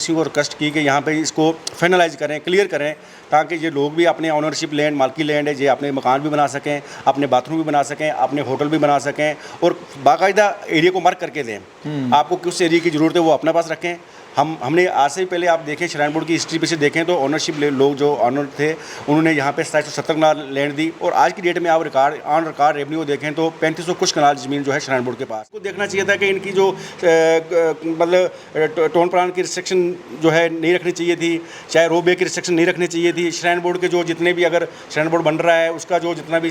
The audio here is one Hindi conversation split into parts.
किसी को रिक्वेस्ट की कि यहाँ पे इसको फाइनलाइज करें, क्लियर करें, ताकि ये लोग भी अपने ऑनरशिप लैंड, मालकी लैंड है, ये अपने मकान भी बना सकें, अपने बाथरूम भी बना सकें, अपने होटल भी बना सकें और बाकायदा एरिया को मार्क करके दें। आपको किस एरिया की ज़रूरत है वो अपने पास रखें। हमने आज से पहले आप देखें श्राइन बोर्ड की हिस्ट्री पे से देखें तो ऑनरशिप लोग जो ऑनर थे उन्होंने यहाँ पे 770 कनाल लैंड दी और आज की डेट में आप ऑन रिकॉर्ड रेवेन्यू देखें तो 3500 कुछ कनाल ज़मीन जो है श्राइन बोर्ड के पास। को देखना चाहिए था कि इनकी जो मतलब टोन प्लान की रिस्ट्रिक्शन जो है नहीं रखनी चाहिए थी, चाहे रोबे की रिस्ट्रिक्शन नहीं रखनी चाहिए थी। श्राइन बोर्ड के जो जितने भी अगर श्राइन बोर्ड बन रहा है उसका जो जितना भी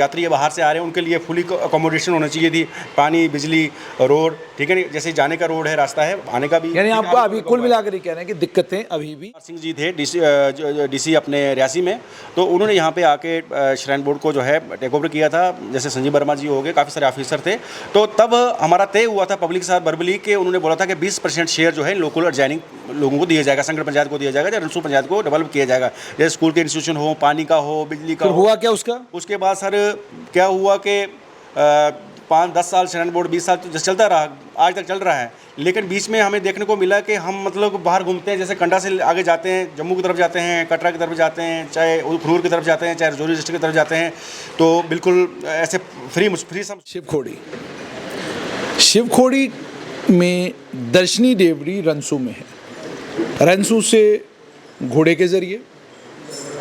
यात्री है बाहर से आ रहे हैं उनके लिए फुली अकोमोडेशन होनी चाहिए थी, पानी, बिजली, रोड, ठीक है नहीं, जैसे जाने का रोड है, रास्ता है, आने का भी। आपको अभी कुल मिलाकर ही कह रहे हैं कि दिक्कतें अभी भी। सिंह जी थे डीसी अपने रियासी में, तो उन्होंने यहाँ पे आके श्राइन बोर्ड को जो है टेक ओवर किया था। जैसे संजीव वर्मा जी हो गए, काफ़ी सारे ऑफिसर थे, तो तब हमारा तय हुआ था पब्लिक के साथ बरबली के उन्होंने बोला था कि 20% शेयर जो है लोकल एडजॉइनिंग लोगों को दिया जाएगा, संगठन पंचायत को दिया जाएगा, या रनसू पंचायत को डेवलप किया जाएगा, जैसे स्कूल के इंस्टीट्यूशन हो, पानी का हो, बिजली का हो। हुआ क्या उसके बाद सर क्या हुआ कि 5-10 साल श्राइन बोर्ड 20 साल तो जैसे चलता रहा, आज तक चल रहा है, लेकिन बीच में हमें देखने को मिला कि हम मतलब बाहर घूमते हैं, जैसे कंडा से आगे जाते हैं, जम्मू की तरफ जाते हैं, कटरा की तरफ जाते हैं, चाहे उखनूर की तरफ जाते हैं, चाहे रजौरी डिस्ट्रिक्ट की तरफ जाते हैं, तो बिल्कुल ऐसे फ्री शिवखोड़ी में दर्शनी देवरी रनसू में है। रनसू से घोड़े के जरिए,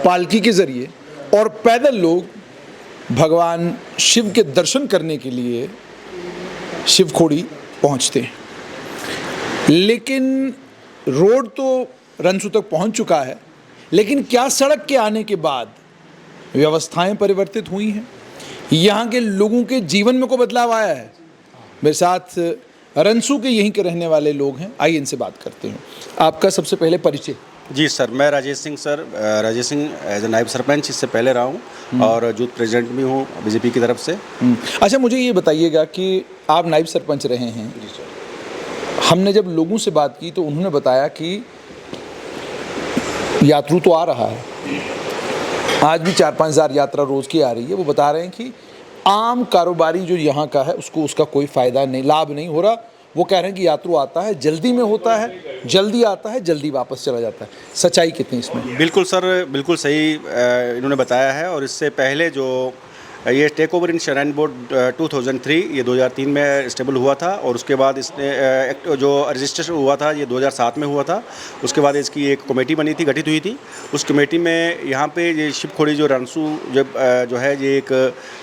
पालकी के जरिए और पैदल लोग भगवान शिव के दर्शन करने के लिए शिवखोड़ी पहुंचते हैं। लेकिन रोड तो रनसू तक पहुंच चुका है, लेकिन क्या सड़क के आने के बाद व्यवस्थाएं परिवर्तित हुई हैं? यहाँ के लोगों के जीवन में कोई बदलाव आया है? मेरे साथ रनसू के यहीं के रहने वाले लोग हैं, आइए इनसे बात करते हैं। आपका सबसे पहले परिचय। जी सर, मैं राजेश सिंह एज ए नायब सरपंच इससे पहले रहा हूँ और यूथ प्रेसिडेंट भी हूँ बीजेपी की तरफ से। अच्छा, मुझे ये बताइएगा कि आप नायब सरपंच रहे हैं। जी सर। हमने जब लोगों से बात की तो उन्होंने बताया कि यात्रु तो आ रहा है, आज भी 4-5 हज़ार यात्रा रोज़ की आ रही है। वो बता रहे हैं कि आम कारोबारी जो यहाँ का है उसको उसका कोई फ़ायदा नहीं, लाभ नहीं हो रहा। वो कह रहे हैं कि यात्रु आता है, जल्दी में होता है, जल्दी आता है, जल्दी वापस चला जाता है। सच्चाई कितनी इसमें? बिल्कुल सर, बिल्कुल सही इन्होंने बताया है। और इससे पहले जो ये take over in shrine board 2003 ये 2003 में स्टेबल हुआ था और उसके बाद इसने जो रजिस्ट्रेशन हुआ था ये 2007 में हुआ था। उसके बाद इसकी एक कमेटी बनी थी, गठित हुई थी। उस कमेटी में यहाँ पे ये शिवखोड़ी जो रनसू जो है ये एक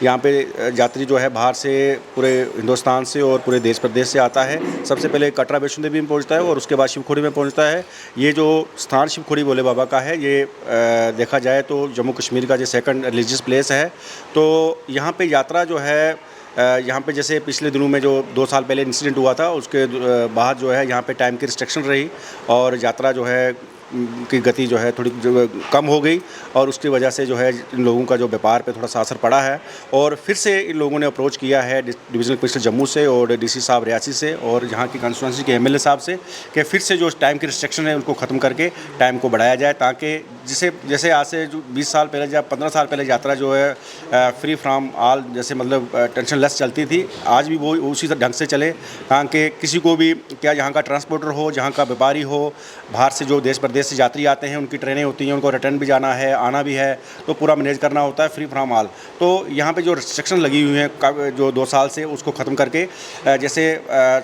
यहाँ पे यात्री जो है बाहर से पूरे हिंदुस्तान से और पूरे देश प्रदेश से आता है। सबसे पहले कटरा वैष्णो देवी में पहुँचता है और उसके बाद शिवखोड़ी में पहुँचता है। ये जो स्थान शिवखोड़ी भोले बाबा का है ये देखा जाए तो जम्मू कश्मीर का जो सेकंड रिलीजियस प्लेस है। तो यहाँ पे यात्रा जो है यहाँ पे जैसे पिछले दिनों में जो 2 साल पहले इंसिडेंट हुआ था उसके बाद जो है यहाँ पे टाइम की रिस्ट्रिक्शन रही और यात्रा जो है की गति जो है थोड़ी कम हो गई और उसकी वजह से जो है इन लोगों का जो व्यापार पे थोड़ा सा असर पड़ा है। और फिर से इन लोगों ने अप्रोच किया है डिविजनल कमिश्नर जम्मू से और डीसी साहब रियासी से और यहाँ की कंस्टिट्यूंसी के एमएलए साहब से कि फिर से जो टाइम की रिस्ट्रिक्शन है उनको ख़त्म करके टाइम को बढ़ाया जाए, ताकि जैसे आज से जो 20 साल पहले या 15 साल पहले यात्रा जो है फ्री फ्रॉम ऑल जैसे मतलब टेंशन लेस चलती थी, आज भी वो उसी ढंग से चले, ताकि किसी को भी क्या यहाँ का ट्रांसपोर्टर हो, जहाँ का व्यापारी हो, बाहर से जो देश प्रदेश से यात्री आते हैं उनकी ट्रेनें होती हैं, उनको रिटर्न भी जाना है, आना भी है, तो पूरा मैनेज करना होता है फ्री फ्रॉम ऑल। तो यहाँ पे जो रिस्ट्रिक्शन लगी हुई हैं जो 2 साल से उसको ख़त्म करके जैसे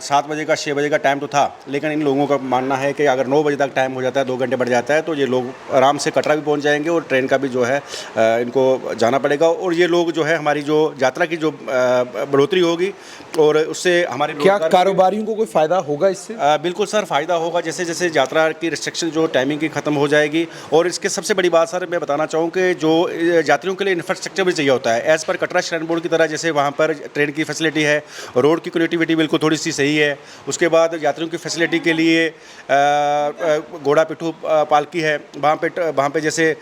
7 बजे का 6 बजे का टाइम तो था, लेकिन इन लोगों का मानना है कि अगर 9 बजे तक टाइम हो जाता है, 2 घंटे बढ़ जाता है, तो ये लोग आराम से कटरा भी पहुँच जाएंगे और ट्रेन का भी जो है इनको जाना पड़ेगा। और ये लोग जो है हमारी जो यात्रा की जो बढ़ोतरी होगी और उससे हमारे क्या कारोबारियों को कोई फ़ायदा होगा इससे? बिल्कुल सर, फ़ायदा होगा। जैसे जैसे यात्रा की रिस्ट्रिक्शन जो टाइमिंग की ख़त्म हो जाएगी और इसके सबसे बड़ी बात सर मैं बताना चाहूँ कि जो यात्रियों के लिए इंफ्रास्ट्रक्चर भी चाहिए होता है as per Katra shrine board की तरह, जैसे वहाँ पर ट्रेन की फैसिलिटी है, रोड की कनेक्टिविटी बिल्कुल थोड़ी सी सही है। उसके बाद यात्रियों की फैसिलिटी के लिए घोड़ा पिट्ठू पालकी है, वहाँ पे जैसे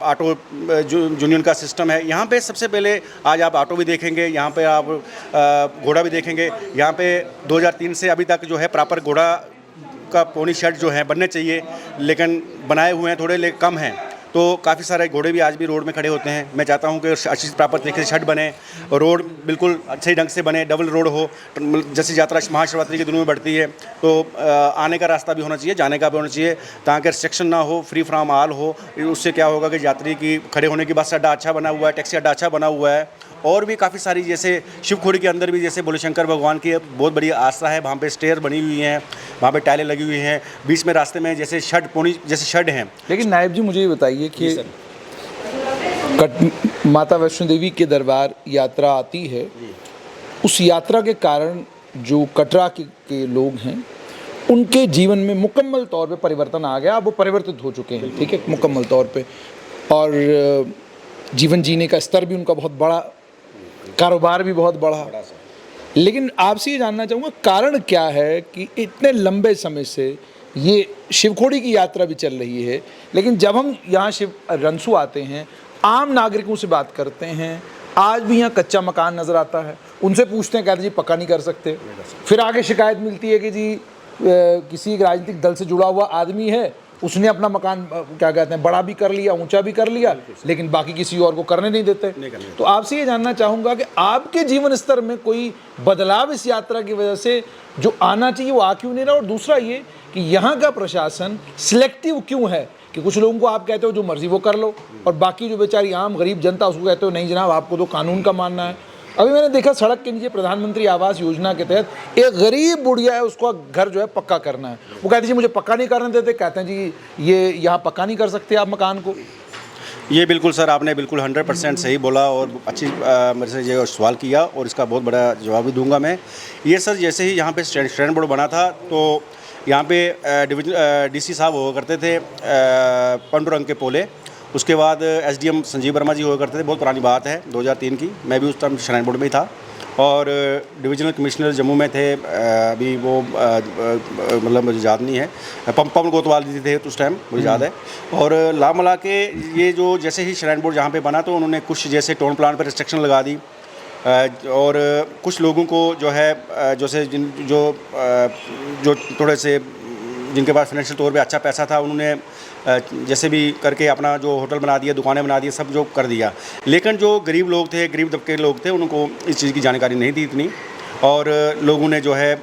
ऑटो यूनियन का सिस्टम है। यहाँ पे सबसे पहले आज आप ऑटो भी देखेंगे, यहाँ पे आप घोड़ा भी देखेंगे। यहाँ पे 2003 से अभी तक जो है प्रॉपर घोड़ा का पोनी शेड जो है बनने चाहिए, लेकिन बनाए हुए हैं थोड़े, लेकिन कम हैं। तो काफ़ी सारे घोड़े भी आज भी रोड में खड़े होते हैं। मैं चाहता हूँ कि अच्छी प्राप्त तरीके से छठ बने, रोड बिल्कुल अच्छे ढंग से बने, डबल रोड हो। जैसे यात्रा महाशिवरात्रि के दिनों में बढ़ती है तो आने का रास्ता भी होना चाहिए, जाने का भी होना चाहिए, ताकि रिस्ट्रिक्शन ना हो, फ्री फ्रॉम ऑल हो। उससे क्या होगा कि यात्री की खड़े होने की बस अड्डा अच्छा बना हुआ है, टैक्सी अड्डा अच्छा बना हुआ है, और भी काफ़ी सारी जैसे शिवखोड़ी के अंदर भी जैसे भोले शंकर भगवान की बहुत बड़ी आस्था है, वहाँ पे स्टेयर बनी हुई हैं, वहाँ पे टाइलें लगी हुई हैं, बीच में रास्ते में जैसे शड पोनी जैसे शड हैं। लेकिन नायब जी मुझे ये बताइए कि माता वैष्णो देवी के दरबार यात्रा आती है, उस यात्रा के कारण जो कटरा के लोग हैं उनके जीवन में मुकम्मल तौर पे परिवर्तन आ गया, अब वो परिवर्तित हो चुके हैं, ठीक है, मुकम्मल तौर पे, और जीवन जीने का स्तर भी उनका बहुत बड़ा, कारोबार भी बहुत बढ़ा। लेकिन आपसे ये जानना चाहूँगा कारण क्या है कि इतने लंबे समय से ये शिवखोड़ी की यात्रा भी चल रही है, लेकिन जब हम यहाँ रंसू आते हैं, आम नागरिकों से बात करते हैं, आज भी यहाँ कच्चा मकान नज़र आता है, उनसे पूछते हैं, कहते जी पक्का नहीं कर सकते। फिर आगे शिकायत मिलती है कि जी किसी एक राजनीतिक दल से जुड़ा हुआ आदमी है, उसने अपना मकान क्या कहते हैं बड़ा भी कर लिया, ऊंचा भी कर लिया, लेकिन बाकी किसी और को करने नहीं देते। तो आपसे ये जानना चाहूँगा कि आपके जीवन स्तर में कोई बदलाव इस यात्रा की वजह से जो आना चाहिए वो आ क्यों नहीं रहा, और दूसरा ये कि यहाँ का प्रशासन सिलेक्टिव क्यों है कि कुछ लोगों को आप कहते हो जो मर्जी वो कर लो, और बाकी जो बेचारी आम गरीब जनता उसको कहते हो नहीं जनाब आपको तो कानून का मानना है। अभी मैंने देखा सड़क के नीचे प्रधानमंत्री आवास योजना के तहत एक गरीब बुढ़िया है, उसको घर जो है पक्का करना है, वो कहते जी मुझे पक्का नहीं करने देते, कहते हैं जी ये यहाँ पक्का नहीं कर सकते आप मकान को। ये बिल्कुल सर आपने बिल्कुल 100% सही बोला, और अच्छी मेरे से ये सवाल किया, और इसका बहुत बड़ा जवाब भी दूंगा मैं। ये सर जैसे ही यहाँ पे स्टैंड बोर्ड बना था तो यहाँ पे डीसी साहब हुआ करते थे पंडुरंग के पोले, उसके बाद एसडीएम संजीव वर्मा जी हुआ करते थे, बहुत पुरानी बात है 2003 की, मैं भी उस टाइम श्राइन बोर्ड में ही था, और डिविजनल कमिश्नर जम्मू में थे, अभी वो मतलब मुझे याद नहीं है, पवन कोतवाल जी थे उस टाइम, मुझे याद है। और ला मिला के ये जो जैसे ही श्राइन बोर्ड जहाँ पे बना तो उन्होंने कुछ जैसे टाउन प्लान पर रिस्ट्रिक्शन लगा दी, और कुछ लोगों को जो है जैसे जो थोड़े से जिनके पास फाइनेंशियल तौर पे अच्छा पैसा था, उन्होंने जैसे भी करके अपना जो होटल बना दिया, दुकानें बना दी, सब जो कर दिया। लेकिन जो गरीब लोग थे, गरीब तबके के लोग थे, उनको इस चीज़ की जानकारी नहीं थी इतनी, और लोगों ने जो है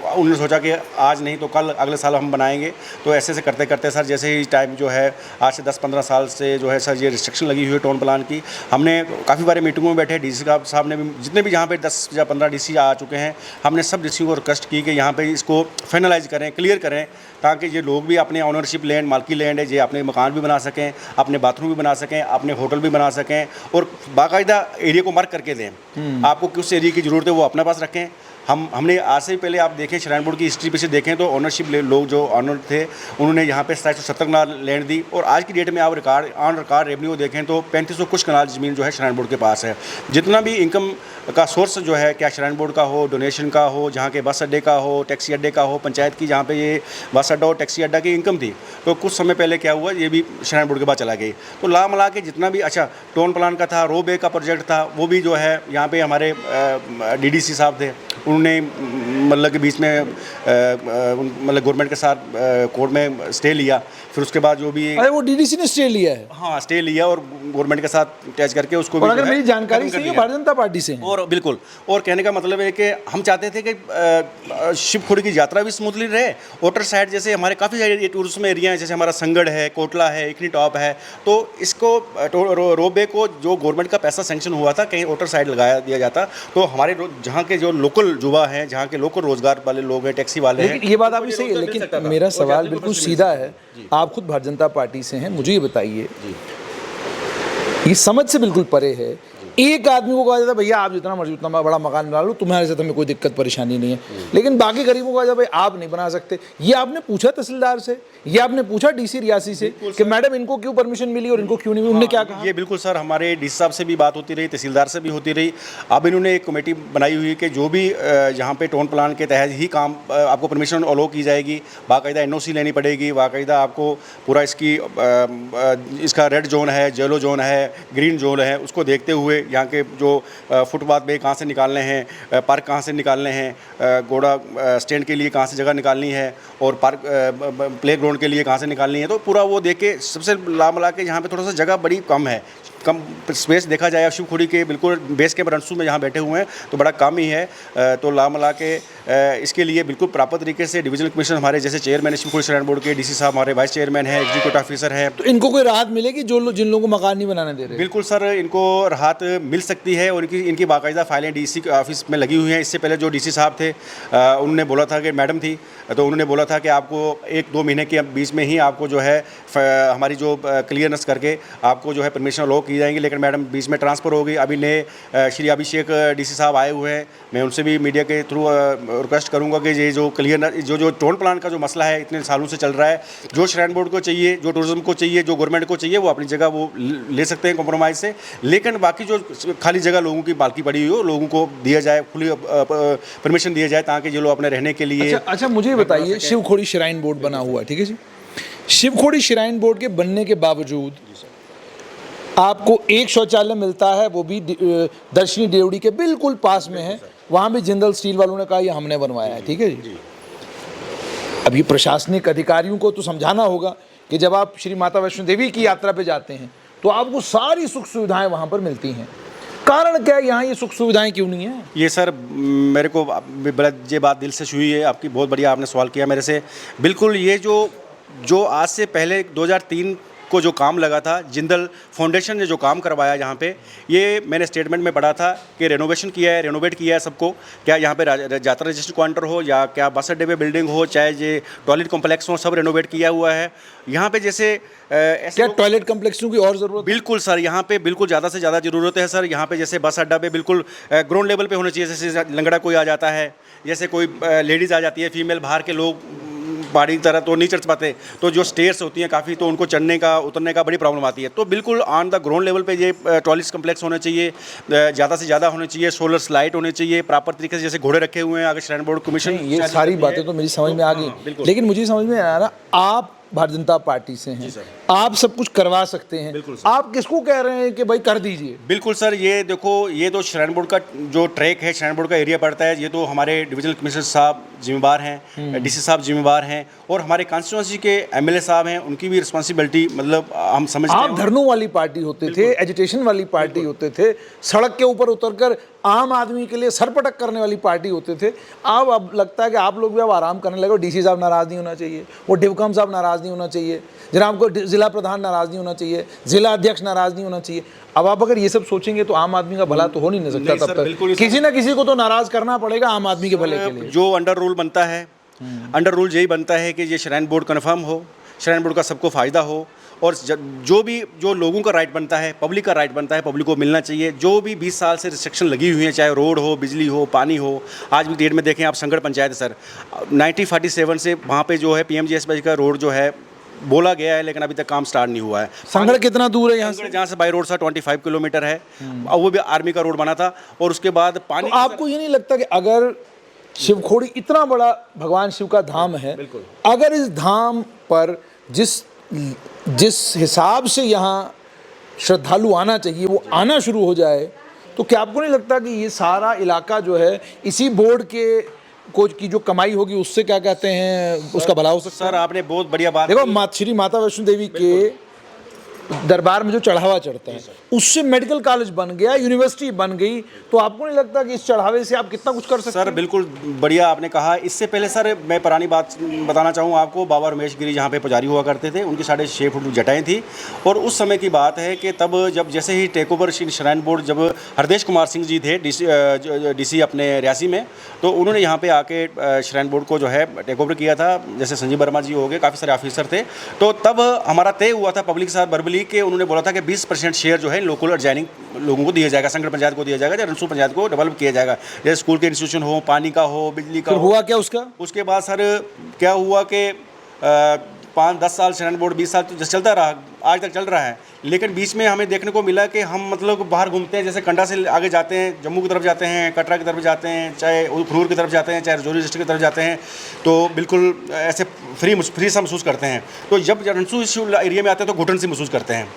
उन्होंने सोचा कि आज नहीं तो कल अगले साल हम बनाएंगे। तो ऐसे करते करते सर जैसे ही टाइम जो है आज से 10-15 साल से जो है सर ये रिस्ट्रिक्शन लगी हुई है टाउन प्लान की। हमने काफ़ी बारे मीटिंगों में बैठे, डीसी साहब ने भी, जितने भी यहाँ पे 10 या 15 डीसी आ चुके हैं, हमने सब डीसी को रिक्वेस्ट की कि यहाँ पे इसको फाइनलाइज करें, क्लियर करें, ताकि ये लोग भी अपने ऑनरशिप लैंड, मालकी लैंड है, ये अपने मकान भी बना सकें, अपने बाथरूम भी बना सकें, अपने होटल भी बना सकें, और बाकायदा एरिया को मार्क करके दें। आपको किस एरिया की ज़रूरत है वो अपने पास रखें। हमने आज से पहले आप देखें श्राइन बोर्ड की हिस्ट्री पे से देखें तो ऑनरशिप लोग जो ऑनर थे उन्होंने यहाँ पे 770 कनाल लैंड दी, और आज की डेट में आप ऑन रिकॉर्ड रेवेन्यू देखें तो 3500 कुछ कनाल ज़मीन जो है श्राइन बोर्ड के पास है। जितना भी इनकम का सोर्स जो है, क्या श्राइन बोर्ड का हो, डोनेशन का हो, जहाँ के बस अड्डे का हो, टैक्सी अड्डे का हो, पंचायत की जहाँ पे ये बस अड्डा और टैक्सी अड्डा की इनकम थी, तो कुछ समय पहले क्या हुआ, ये भी श्राइन बोर्ड के पास चला गई। तो ला मिला के जितना भी अच्छा टाउन प्लान का था, रो बे का प्रोजेक्ट था, वो भी जो है यहाँ पे हमारे डीडीसी साहब थे, उन्होंने मतलब के बीच में मतलब गवर्नमेंट के साथ कोर्ट में स्टे लिया, फिर उसके बाद जो भी अरे वो डीडीसी ने स्टे लिया है, हाँ स्टे लिया, और गवर्नमेंट के साथ अटैच करके उसको और अगर मेरी जानकारी सही है भारतीय जनता पार्टी से है। और बिल्कुल, और कहने का मतलब है कि हम चाहते थे कि शिवखोड़ी की यात्रा भी स्मूथली रहे। आउटर साइड जैसे हमारे काफ़ी सारे टूरिज्म एरिया हैं, जैसे हमारा संगड़ है, कोटला है, इकनी टॉप है, तो इसको रोबे को जो गवर्नमेंट का पैसा सेंक्शन हुआ था कहीं आउटर साइड लगाया दिया जाता, तो हमारे जहाँ के जो लोकल युवा हैं, जहाँ के लोकल रोजगार वाले लोग हैं, टैक्सी वाले हैं, ये बात आपकी सही है। लेकिन मेरा सवाल बिल्कुल सीधा है, आप खुद भारतीय जनता पार्टी से हैं, मुझे ये बताइए, ये समझ से बिल्कुल परे है, एक आदमी को कहा जाता है भैया आप जितना मर्जी उतना बड़ा मकान बना लो, तुम्हारे साथ हमें कोई दिक्कत परेशानी नहीं है, लेकिन बाकी गरीबों को कहा जाता है भाई आप नहीं बना सकते। ये आपने पूछा तहसीलदार से, ये आपने पूछा डीसी रियासी से कि मैडम इनको क्यों परमिशन मिली और इनको क्यों नहीं मिली, उन्होंने क्या कहा? ये बिल्कुल सर हमारे डीसी साहब से भी बात होती रही, तहसीलदार से भी होती रही। अब इन्होंने एक कमेटी बनाई हुई है कि जो भी यहाँ पे टाउन प्लान के तहत ही काम आपको परमिशन अलो की जाएगी, बाकायदा NOC लेनी पड़ेगी, बाकायदा आपको पूरा इसका रेड जोन है, येलो जोन है, ग्रीन जोन है, उसको देखते हुए यहाँ के जो फुटपाथ पे कहाँ से निकालने हैं, पार्क कहाँ से निकालने हैं, घोड़ा स्टैंड के लिए कहाँ से जगह निकालनी है और पार्क प्ले ग्राउंड के लिए कहाँ से निकालनी है, तो पूरा वो देख के सबसे ला मिला के यहाँ पे थोड़ा सा जगह बड़ी कम स्पेस देखा जाए। शिवखोड़ी के बिल्कुल बेस के रनसू में जहाँ बैठे हुए हैं तो बड़ा कम ही है, तो ला मिला के इसके लिए बिल्कुल प्रॉपर तरीके से डिवीजनल कमिश्नर हमारे जैसे चेयरमैन शिवखोड़ी श्राइन बोर्ड के, डीसी साहब हमारे वाइस चेयरमैन है, एग्जीक्यूटिव ऑफिसर है। तो इनको कोई राहत मिलेगी जिन लोगों को मकान नहीं बनाने दे रहे? बिल्कुल सर, इनको राहत मिल सकती है और इनकी बाकायदा फाइलें डीसी ऑफिस में लगी हुई हैं। इससे पहले जो डीसी साहब थे उन्होंने बोला था कि मैडम थी तो उन्होंने बोला था कि आपको 1-2 महीने के बीच में ही आपको जो है हमारी जो क्लियरेंस करके आपको जो है परमिशन अलाउ की जाएंगी, लेकिन मैडम बीच में ट्रांसफ़र हो गई। अभी नए श्री अभिषेक डीसी साहब आए हुए हैं, मैं उनसे भी मीडिया के थ्रू रिक्वेस्ट करूंगा कि ये जो क्लियर जो टाउन प्लान का जो मसला है इतने सालों से चल रहा है, जो श्राइन बोर्ड को चाहिए, जो टूरिज्म को चाहिए, जो गवर्नमेंट को चाहिए, वो अपनी जगह वो ले सकते हैं कॉम्प्रोमाइज़ से, लेकिन बाकी जो खाली जगह लोगों की बाल्की पड़ी हुई हो लोगों को दिया जाए, खुली परमिशन दिया जाए ताकि जो लोग अपने रहने के लिए। अच्छा मुझे बताइए, शिवखोड़ी श्राइन बोर्ड बना हुआ है, ठीक है जी, शिवखोड़ी श्राइन बोर्ड के बनने के बावजूद आपको एक शौचालय मिलता है, वो भी दर्शनी देवड़ी के बिल्कुल पास में है, वहाँ भी जिंदल स्टील वालों ने कहा ये हमने बनवाया है, ठीक है जी। अभी प्रशासनिक अधिकारियों को तो समझाना होगा कि जब आप श्री माता वैष्णो देवी की यात्रा पे जाते हैं तो आपको सारी सुख सुविधाएं वहाँ पर मिलती हैं, कारण क्या है यहाँ ये सुख सुविधाएं क्यों नहीं है? ये सर मेरे को बड़ा ये बात दिल से छुई है, आपकी बहुत बढ़िया आपने सवाल किया मेरे से। बिल्कुल ये जो आज से पहले 2003 को जो काम लगा था, जिंदल फाउंडेशन ने जो काम करवाया यहाँ पे, ये मैंने स्टेटमेंट में पढ़ा था कि रेनोवेशन किया है, रेनोवेट किया है सबको, क्या यहाँ पे यात्रा रजिस्टर काउंटर हो या क्या बस अड्डे पे बिल्डिंग हो, चाहे ये टॉयलेट कॉम्प्लेक्स हो, सब रेनोवेट किया हुआ है। यहाँ पे जैसे क्या टॉयलेट कॉम्प्लेक्सों की और ज़रूरत? बिल्कुल सर, यहाँ पे बिल्कुल ज़्यादा से ज़्यादा ज़रूरत है सर। यहाँ पे जैसे बस अड्डा पे बिल्कुल ग्राउंड लेवल पे होना चाहिए, जैसे लंगड़ा कोई आ जाता है, जैसे कोई लेडीज़ आ जाती है, फीमेल, बाहर के लोग पहाड़ी की तरह तो नहीं चढ़ पाते, तो जो स्टेयर्स होती हैं काफ़ी, तो उनको चढ़ने का उतरने का बड़ी प्रॉब्लम आती है। तो बिल्कुल ऑन द ग्राउंड लेवल पे ये टॉयलेट्स कम्प्लेक्स होने चाहिए, ज़्यादा से ज़्यादा होने चाहिए, सोलर स्लाइड होने चाहिए, प्रॉपर तरीके से जैसे घोड़े रखे हुए हैं। अगर श्राइन बोर्ड कमीशन ये सारी बातें तो मेरी समझ में आ गई, लेकिन मुझे समझ में आ रहा, आप भारतीय जनता पार्टी से हैं, आप सब कुछ करवा सकते हैं, आप किसको कह रहे हैं कि भाई कर दीजिए? बिल्कुल सर, ये देखो, ये तो श्राइन बोर्ड का जो ट्रैक है, श्राइन बोर्ड का एरिया पड़ता है, ये तो हमारे डिविजनल कमिश्नर साहब जिम्मेवार हैं, डीसी साहब जिम्मेवार हैं, और हमारे कॉन्स्टिट्यूंसी के एमएलए साहब हैं, उनकी भी रिस्पॉन्सिबिलिटी, मतलब हम समझते हैं। आप धरनों वाली पार्टी होते थे, एजिटेशन वाली पार्टी होते थे, सड़क के ऊपर उतरकर आम आदमी के लिए सरपटक करने वाली पार्टी होते थे। अब लगता है कि आप लोग भी अब आराम करने लगे, डीसी साहब नाराज़ नहीं होना चाहिए, वो डिवकम साहब नाराज़ नहीं होना चाहिए, जनाब को जिला प्रधान नाराज़ नहीं होना चाहिए, जिला अध्यक्ष नाराज़ नहीं होना चाहिए। अब आप अगर ये सब सोचेंगे तो आम आदमी का भला तो हो नहीं सकता, तब तक किसी ना किसी को तो नाराज़ करना पड़ेगा आम आदमी के भले के लिए। जो अंडर रूल बनता है, अंडर रूल यही बनता है कि ये श्राइन बोर्ड कन्फर्म हो, श्राइन बोर्ड का सबको फ़ायदा हो, और जो लोगों का राइट बनता है, पब्लिक का राइट बनता है, पब्लिक को मिलना चाहिए। जो भी 20 साल से रिस्ट्रिक्शन लगी हुई हैं, चाहे रोड हो, बिजली हो, पानी हो, आज भी डेट में देखें आप, संगड़ पंचायत है सर, 1947 से वहाँ पे जो है PMGSY का रोड जो है बोला गया है, लेकिन अभी तक काम स्टार्ट नहीं हुआ है। संगड़ कितना दूर है यहाँ से? जहाँ से बाई रोड सा 25 किलोमीटर है, और वो भी आर्मी का रोड बना था। और उसके बाद पानी, तो आपको ये नहीं लगता कि अगर शिवखोड़ी इतना बड़ा भगवान शिव का धाम है, अगर इस धाम पर जिस हिसाब से यहाँ श्रद्धालु आना चाहिए वो आना शुरू हो जाए, तो क्या आपको नहीं लगता कि ये सारा इलाका जो है इसी बोर्ड के की जो कमाई होगी उससे, क्या कहते हैं, उसका भला हो सकता है? सर आपने बहुत बढ़िया बात, देखो, श्री माता वैष्णो देवी के दरबार में जो चढ़ावा चढ़ता है उससे मेडिकल कॉलेज बन गया, यूनिवर्सिटी बन गई, तो आपको नहीं लगता कि इस चढ़ावे से आप कितना कुछ कर सकते हैं? सर बिल्कुल बढ़िया आपने कहा। इससे पहले सर मैं पुरानी बात बताना चाहूँ आपको, बाबा रमेश गिरी जहाँ पे पुजारी हुआ करते थे, उनकी 6.5 फुट जटाएँ थी, और उस समय की बात है कि तब जब जैसे ही टेक ओवर श्राइन बोर्ड, जब हरदेश कुमार सिंह जी थे डीसी अपने रियासी में, तो उन्होंने यहाँ पे आके श्राइन बोर्ड को जो है टेक ओवर किया था। जैसे संजीव वर्मा जी हो गए, काफ़ी सारे ऑफिसर थे, तो तब हमारा तय हुआ था पब्लिक के साथ बरबली के, उन्होंने बोला था कि 20% शेयर जो है लोकल एडजॉइनिंग लोगों को दिया जाएगा, संगड़ पंचायत को दिया जाएगा, या रनसू पंचायत को डेवलप किया जाएगा, जैसे स्कूल के इंस्टीट्यूशन हो, पानी का हो, बिजली का हो। हुआ क्या उसका? उसके बाद सर क्या हुआ कि 5-10 साल श्राइन बोर्ड 20 साल तो चलता रहा, आज तक चल रहा है, लेकिन बीच में हमें देखने को मिला कि हम मतलब बाहर घूमते हैं, जैसे कंडा से आगे जाते हैं, जम्मू की तरफ जाते हैं, कटरा की तरफ जाते हैं, चाहे उखरूर की तरफ जाते हैं, चाहे रजौरी डिस्ट्रिक्ट की तरफ जाते हैं, तो बिल्कुल ऐसे फ्री सा महसूस करते हैं। तो जब रनसू एरिया में आते हैं तो घुटन से महसूस करते हैं,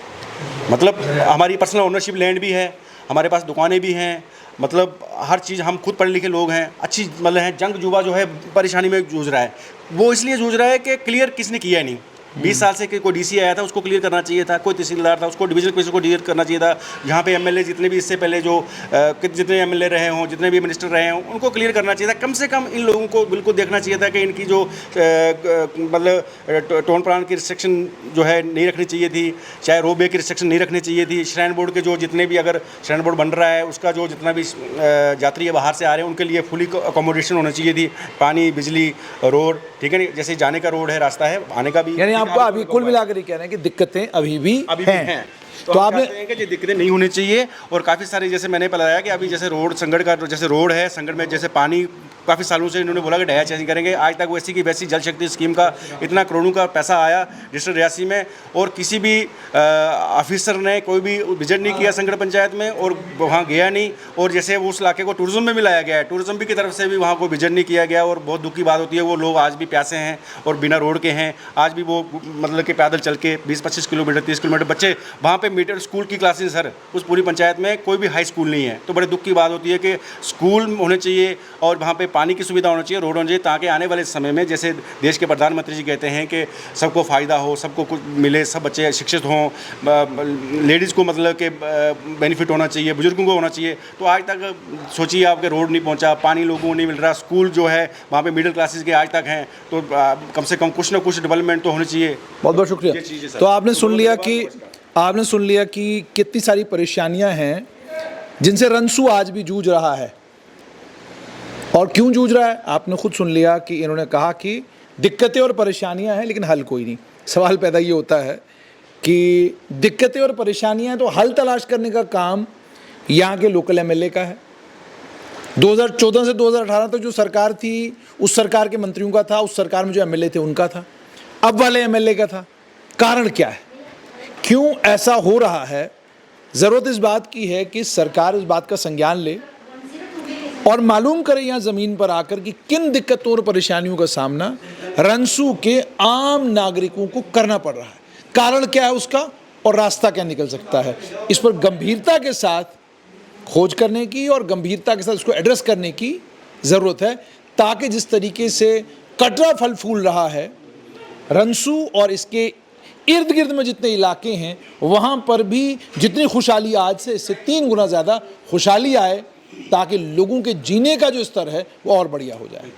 मतलब हमारी पर्सनल ओनरशिप लैंड भी है, हमारे पास दुकानें भी हैं, मतलब हर चीज़, हम खुद पढ़े लिखे लोग हैं, अच्छी मतलब है। जंग युवा जो है परेशानी में जूझ रहा है, वो इसलिए जूझ रहा है कि क्लियर किसने किया नहीं। 20 साल से कोई डीसी आया था उसको क्लियर करना चाहिए था, कोई तहसीलदार था उसको डिवीजन किसी को क्लियर करना चाहिए था। यहाँ पे एमएलए जितने भी इससे पहले जो जितने एमएलए रहे हों, जितने भी मिनिस्टर रहे हों, उनको क्लियर करना चाहिए था। कम से कम इन लोगों को बिल्कुल देखना चाहिए था कि इनकी जो मतलब टोन प्राण की रिस्ट्रिक्शन जो है नहीं रखनी चाहिए थी, चाहे रोपवे की रिस्ट्रिक्शन नहीं रखनी चाहिए थी। श्राइन बोर्ड के जो जितने भी, अगर श्राइन बोर्ड बन रहा है उसका जो जितना भी यात्री बाहर से आ रहे हैं उनके लिए फुली अकोमोडेशन होनी चाहिए थी, पानी, बिजली, रोड, ठीक है नहीं, जैसे जाने का रोड है, रास्ता है, आने का भी। यानी आपको अभी कुल मिलाकर ये कह रहे हैं कि दिक्कतें अभी भी हैं। तो आपने कि ये दिक्कतें नहीं होनी चाहिए। और काफ़ी सारी, जैसे मैंने बताया कि अभी जैसे रोड, संगड़ का जैसे रोड है, संगड़ में जैसे पानी काफ़ी सालों से इन्होंने बोला कि डैया चेंज करेंगे, आज तक वैसी की वैसी जल शक्ति स्कीम का इतना करोड़ों का पैसा आया डिस्ट्रिक्ट रियासी में, और किसी भी ऑफिसर ने कोई भी विजिट नहीं किया संगड़ पंचायत में, और वहाँ गया नहीं। और जैसे वो उस इलाके को टूरिज्म में भी लाया गया है, टूरिज्म भी की तरफ से भी वहाँ को विजिट नहीं किया गया, और बहुत दुख की बात होती है। वो लोग आज भी प्यासे हैं और बिना रोड के हैं, आज भी वो मतलब कि पैदल चल के 20-25 किलोमीटर, 30 किलोमीटर, बच्चे वहाँ पे मीटर स्कूल की क्लासेस, सर उस पूरी पंचायत में कोई भी हाई स्कूल नहीं है। तो बड़े दुख की बात होती है कि स्कूल होने चाहिए और वहाँ पे पानी की सुविधा होनी चाहिए, रोड होनी चाहिए, ताकि आने वाले समय में, जैसे देश के प्रधानमंत्री जी कहते हैं कि सबको फ़ायदा हो, सबको कुछ मिले, सब बच्चे शिक्षित हों, लेडीज़ को मतलब कि बेनिफिट होना चाहिए, बुजुर्गों को होना चाहिए। तो आज तक सोचिए आपके रोड नहीं पहुँचा, पानी लोगों को नहीं मिल रहा, स्कूल जो है वहाँ पे मिडिल क्लासेस के आज तक हैं, तो कम से कम कुछ ना कुछ डेवलपमेंट तो होनी चाहिए। बहुत बहुत शुक्रिया। तो आपने सुन लिया कि कितनी सारी परेशानियां हैं जिनसे रंसू आज भी जूझ रहा है, और क्यों जूझ रहा है आपने खुद सुन लिया कि इन्होंने कहा कि दिक्कतें और परेशानियां हैं लेकिन हल कोई नहीं। सवाल पैदा ये होता है कि दिक्कतें और परेशानियां हैं तो हल तलाश करने का काम यहाँ के लोकल एमएलए का है। 2014 से 2018 तक जो सरकार थी उस सरकार के मंत्रियों का था, उस सरकार में जो एमएलए थे उनका था, अब वाले एमएलए का था। कारण क्या है, क्यों ऐसा हो रहा है? ज़रूरत इस बात की है कि सरकार इस बात का संज्ञान ले और मालूम करे यहाँ ज़मीन पर आकर कि किन दिक्कतों और परेशानियों का सामना रंसू के आम नागरिकों को करना पड़ रहा है, कारण क्या है उसका और रास्ता क्या निकल सकता है। इस पर गंभीरता के साथ खोज करने की और गंभीरता के साथ उसको एड्रेस करने की ज़रूरत है, ताकि जिस तरीके से कटरा फल फूल रहा है, रंसू और इसके इर्द गिर्द में जितने इलाके हैं वहाँ पर भी जितनी खुशहाली आज से इससे 3 गुना ज़्यादा खुशहाली आए, ताकि लोगों के जीने का जो स्तर है वो और बढ़िया हो जाए।